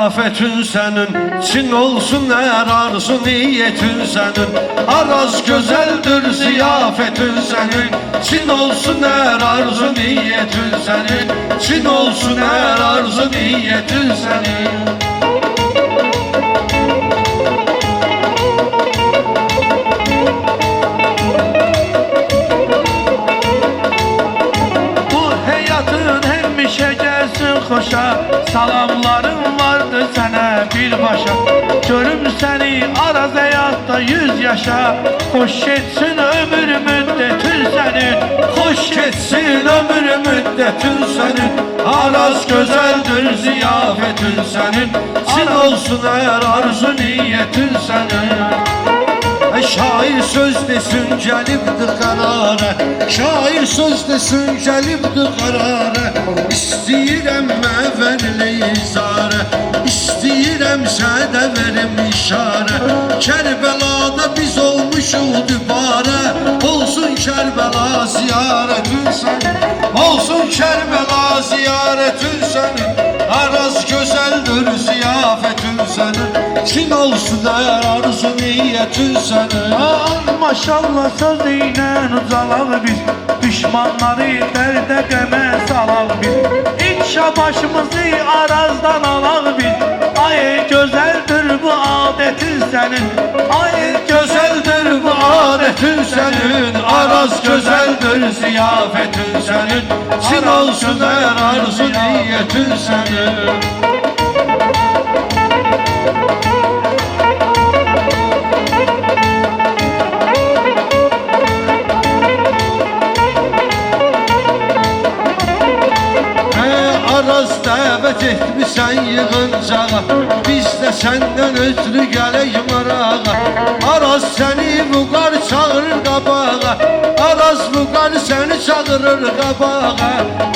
ziyafetin senin, Çin olsun her arzu niyetin senin. Araz güzeldir ziyafetin senin, Çin olsun her arzu niyetin senin. Çin olsun her arzu niyetin senin. Xoşa, salamlarım vardı sənə birbaşa. Görüm səni Araz həyatda 100 yaşa. Xoş geçsin ömür müddətin sənin, Xoş geçsin ömür müddətin sənin. Araz gözəldir ziyafetin sənin, Çin olsun hər arzu niyetin sənin. Şair söz desin gəlibdir qərarə, Şair söz desin gəlibdir qərarə. İstəyirəm məvənli izarə, İstəyirəm sədə verim işarə. Kərbəlada biz olmuşuq dübarə, Olsun Kərbəla ziyarətin sənin, Olsun Kərbəla ziyarətin sənin. Araz gözəldir ziyafetin sənin, Çin olsun hər arzu niyetin sənin. Maşallah sözüyle ucalaq biz, Düşmanları dərdə qəmə salaq biz. İnşa başımızı Arazdan alaq biz. Ay gözəldir bu adetin sənin, Ay Gözəldir bu adetin sənin, Araz gözəldir ziyafetin sənin, Çin olsun hər arzu niyetin sənin. Araz dəvət etmisən yığıncağa, Biz də səndən ötürü gələk marağa. Araz səni Vüqar çağırır qabağa, Araz Vüqar səni çağırır qabağa.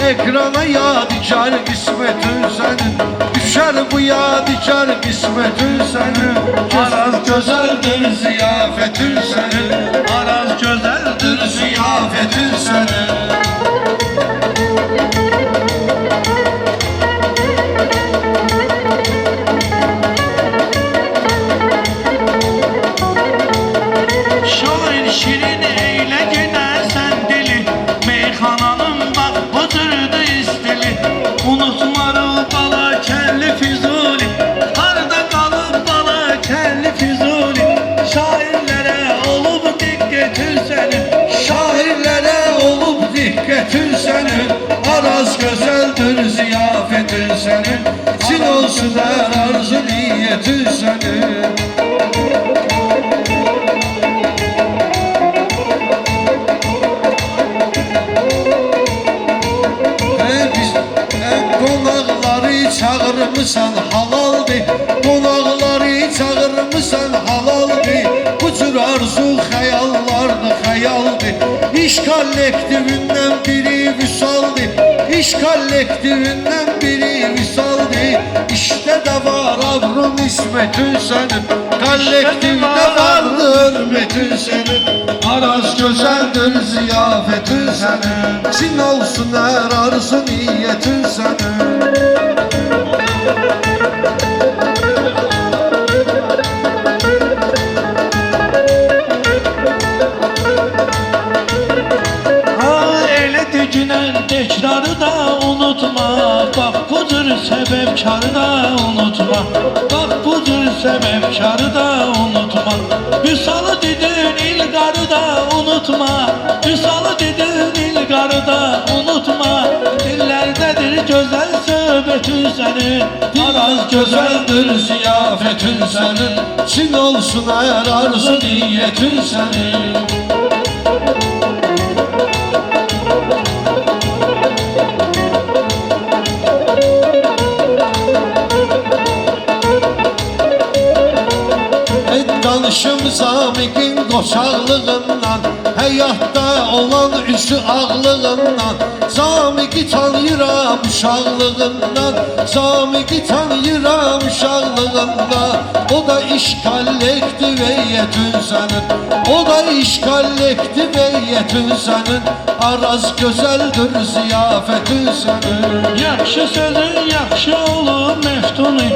Ekrana yadigar qismetin sənin, Düşər bu yadigar qismetin sənin. Araz gözəldir ziyafetin sənin, Araz gözəldir ziyafetin sənin. Şirin eyle günersen dili, Meyxananın bak buturdu istili. Unutmalı bala kelli Füzuli, Harda kalıp bala kelli Füzuli. Şairlere olup dikkatin senin, Şairlere olup dikkatin senin. Araz güzeldir ziyafetin senin, Çin olsun her arzu niyetin senin. Çağırmışsan halaldır, Qonaqları çağırmışsan halaldır. Bu cür arzu xəyallardır, xəyaldır. İş kollektivindən biri vüsaldır, İş kollektivindən biri vüsaldır. İşte de var avrum ismetin senin, Kollektivdə vardır hürmetin senin. Araz gözəldir ziyafetin senin, Çin olsun hər arzu niyetin senin. Tekrarı da unutma, bak budur sebepkarı da unutma. Bak budur sebepkarı da unutma. Vüsalı dedin ilgarı da unutma, Vüsalı dedin ilgarı da unutma. Dillerdedir güzel söhbetin senin, Araz Güzeldir ziyafetin senin, Çin olsun her arzu niyetin senin. Danışım Samiqin qoçaqlığından, Həyatda olan üzü ağlığından, Zamiqi tanıyıram uşaqlığından, Zamiqi tanıyıram uşaqlığından. O da işgallekti veyyetün sənin, o da işgallekti veyyetün sənin. Araz gözəldir ziyafetün sənin. Yaxşı sözün yaxşı olub meftuni,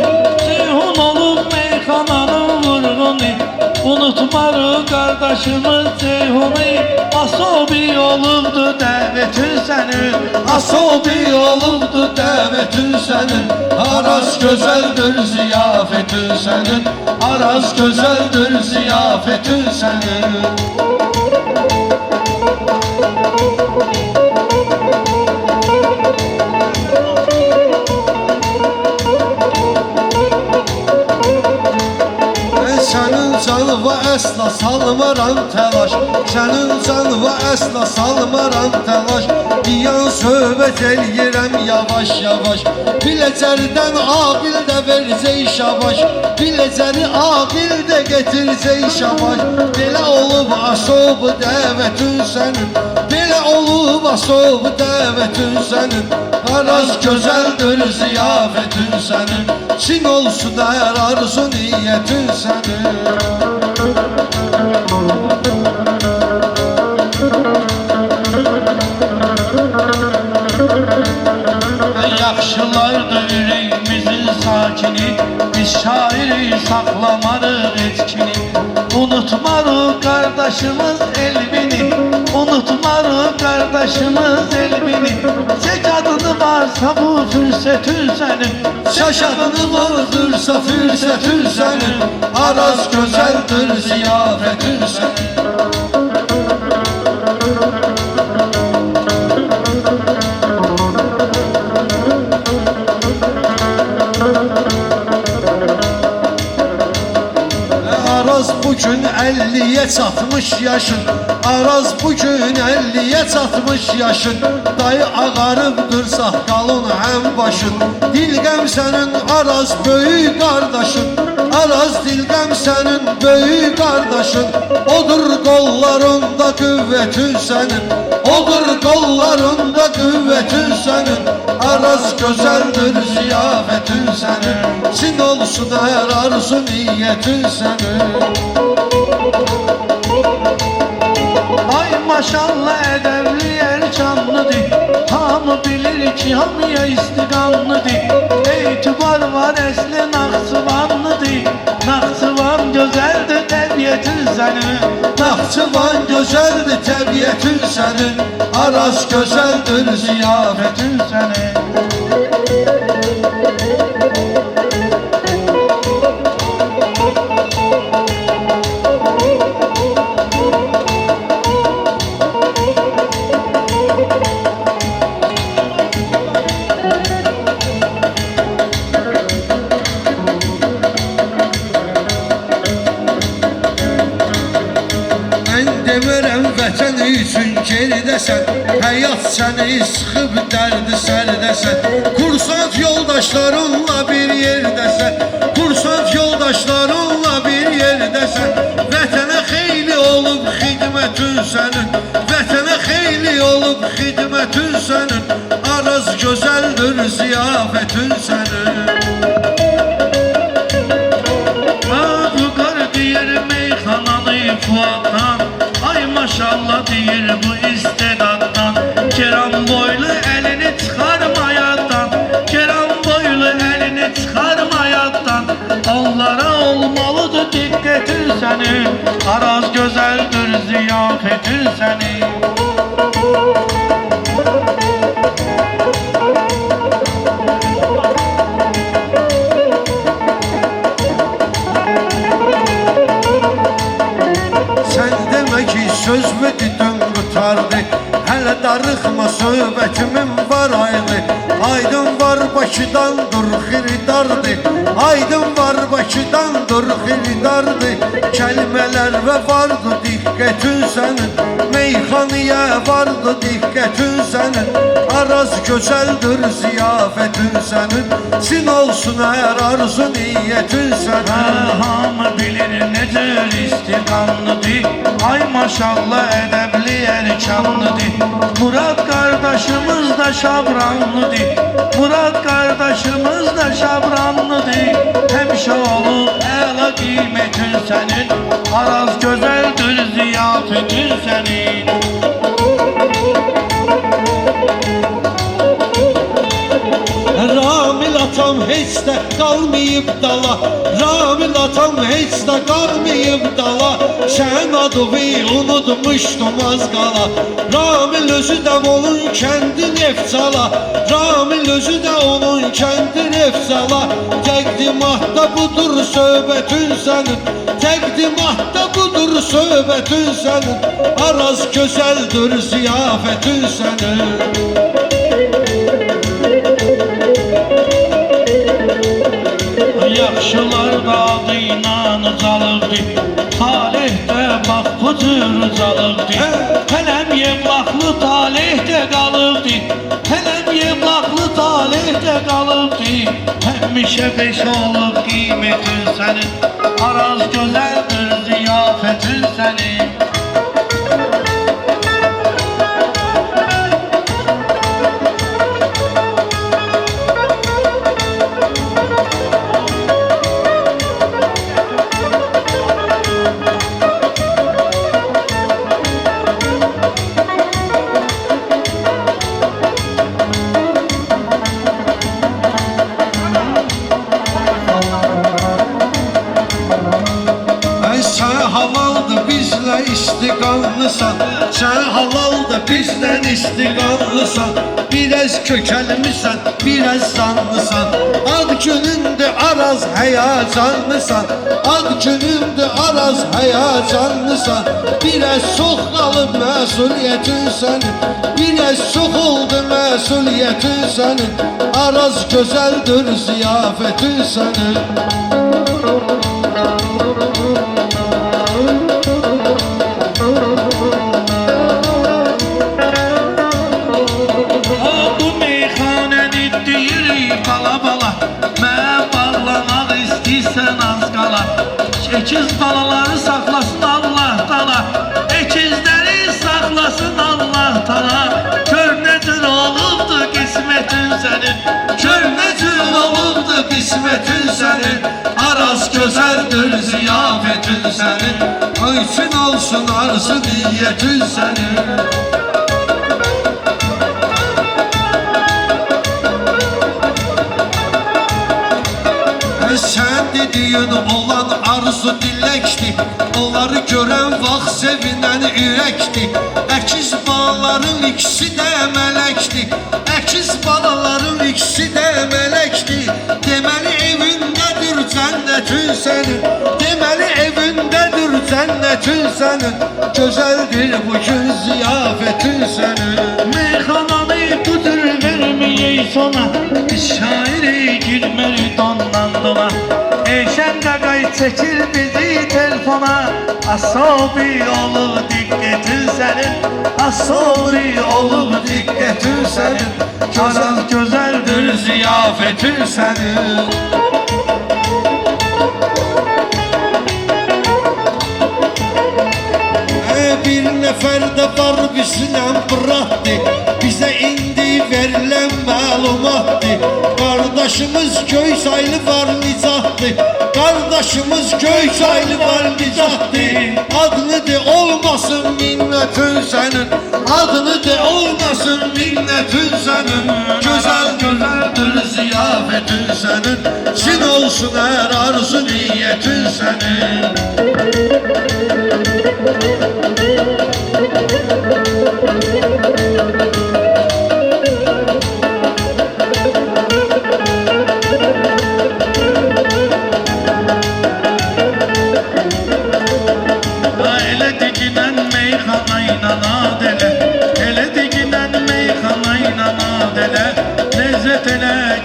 Ceyhun olub meyxananın vurğuni. Unutmarıq qardaşımız Ceyhuni, Asobi olubdu dəvətin sənin, Asobi olubdu dəvətin sənin. Araz gözəldir ziyafetün sənin, Araz gözəldir ziyafetün sənin. Sənin canıva əsla salmaram təlaş, Sənin canıva əsla salmaram təlaş. Diyan söhbət eləyirəm yavaş yavaş, Biləcərdən aqil də vercək şabaş, Biləcəri aqil də getircək şabaş. Belə olub asob dəvətün sənin, Belə olub asob dəvətün sənin. Araz gözəldir ziyafetün sənin, Çin olsun hər arzu niyyətin sənin. Yaxşılardır ürəyimizin sakini, Biz şairi saxlamarıq etkini. Unutmarıq qardaşımız elmini, Unutmarıq qardaşımız elmini. Çək adını varsa bu fürsətin sənin, Çək adını vardırsa fürsətin sənin. Araz gözəldir ziyafetün sənin. Araz bugün 50'ye çatmış yaşın, Araz bugün 50'ye çatmış yaşın. Dayı ağarıbdır saqqalın həm başın, Dilqəm sənin Araz böyük qardaşın, Araz dilqəm sənin böyük qardaşın. Odur qollarında qüvvətin sənin, Odur qollarında qüvvətin sənin. Araz gözəldir ziyafetin sənin, Çin olsun hər arzu niyyətin sənin. Ay maşallah ədəbli erkanlıdır, Hamı bilir ki hamıya istiqanlıdır. Etibar var əsli Naxçıvanlıdır, Naxçıvan gözəldir təbiətin sənin, Naxçıvan gözəldir təbiətin sənin, Araz gözəldir ziyafetin sənin. Demirəm vətən üçün geridəsən, Həyat səni sıxıb dərdi sərdəsən. Kursant yoldaşlarınla bir yerdəsən, Kursant yoldaşlarınla bir yerdəsən. Vətənə xeyli olub xidmətin sənin, Vətənə xeyli olub xidmətin sənin. Araz gözəldir ziyafetin sənin. Bağqar deyir meyxananı Fuaddan, Ay maşallah deyir bu istedaddan. Keram boylu elini çıxarmayaddan, Keram boylu elini çıxarmayaddan. Onlara olmalıdır diqqətin sənin, Araz gözəldir ziyafetin sənin. Sən demə ki sözümü dedim qutardı, Hələ darıxma söhbətimin var aydı. Aydın var Bakıdan dur xiridardı, Aydın var Bakıdan dur xiridardı. Kəlmələr və vardı diqqətin sənin, Meyxaniyə vardı diqqətin sənin. Araz gözəldir ziyafetin sənin, Çin olsun eğer arzu niyetin senin. Hamı bilir nedir istiqanlıdır. Ay maşallah edəbli erkanlıdır. Murad kardeşimiz de şabranlıdır. Murad kardeşimiz de şabranlıdır. Həmişə olur əla qiymətin sənin. Araz gözəldir ziyafətin sənin. Ramil atam heç də qalmayıb dala, Ramil atam heç də qalmayıb dala. Sən adını unutmuşdum az qala. Ramil özü də onun kəndi Nefçala, Ramil özü də onun kəndi Nefçala. Təqdimatda budur söhbətin sənin, təqdimatda budur söhbətin sənin. Araz gözəldir ziyafətin sənin. Yaxşılar da adıyla ucalıqdır. Talih də bax bu cür ucalıqdır. Hələm yevlaqlı talih də qalıqdır. Hələm yevlaqlı talih də qalıqdır. Həmişə beş olub qiymətin sənin. Araz gözəldir ziyafətin sənin. İstiqanlısan, sen halalda bizden istiqanlısan. Biraz kökelmişsen, biraz sanlısan. Ad gününde araz heyecanlısan, ad gününde araz heyecanlısan. Biraz çok kalıp mesuliyetin senin, biraz çok oldu mesuliyetin senin. Araz güzeldir ziyafetin senin. Ekiz balaları saklasın Allah tala, ekizleri saklasın Allah tala. Kör necür olubdu qismetin sənin, Kör necür olubdu qismetin sənin. Araz gözəldir ziyafetin sənin. Ayçin olsun arzu niyetin sənin. Sen dediğin olan arzu dilekti, onları gören vaxt sevinen yürekti. Əkiz balaların ikisi de melekti, əkiz balaların ikisi de melekti. Deməli evindedir cennetin senin, deməli evindedir cennetin senin. Gözəldir bugün ziyafetin senin. Meyxananı tutur vermeyey sona, şairi girmeli dondan dona. Eşen qaqay çəkir bizi telefona. Asobi olub diqqətin sənin, Asobi olub diqqətin sənin. Araz gözəldir ziyafetin sənin. Bir nefer de var bizimle bıraktı, bize indi verilen malumattı. Kardeşimiz Köysaylı var nizahtı, kardeşimiz Köysaylı var nizahtı. Adını de olmasın minnetin senin, adını de olmasın minnetin senin. Güzel güzeldir ziyafetin senin, Çin olsun eğer arzu niyetin senin.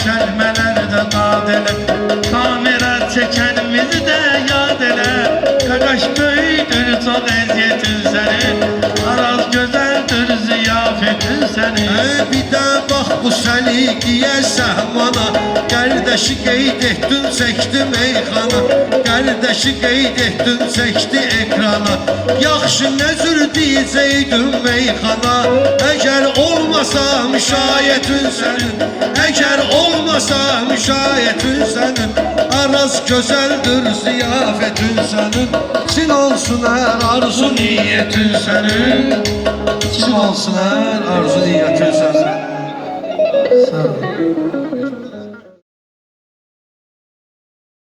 Kəlmələrdə nad elə, kamera çəkənimizi də yad elə. səni. Bir də bax bu səliqiyə səhmana, qardaşı qeyd etdin çəkdi meyxana, qardaşı qeyd etdin çəkdi ekrana. Yaxşı nə cür deyəcəkdim meyxana, əgər olmasa müşayiətin sənin, əgər olmasa müşayiətin sənin, Araz gözəldir ziyafətin sənin, Çin olsun hər arzu niyyətin sənin, Çin olsun hər arzu niyyətin sənin. Sağ ol.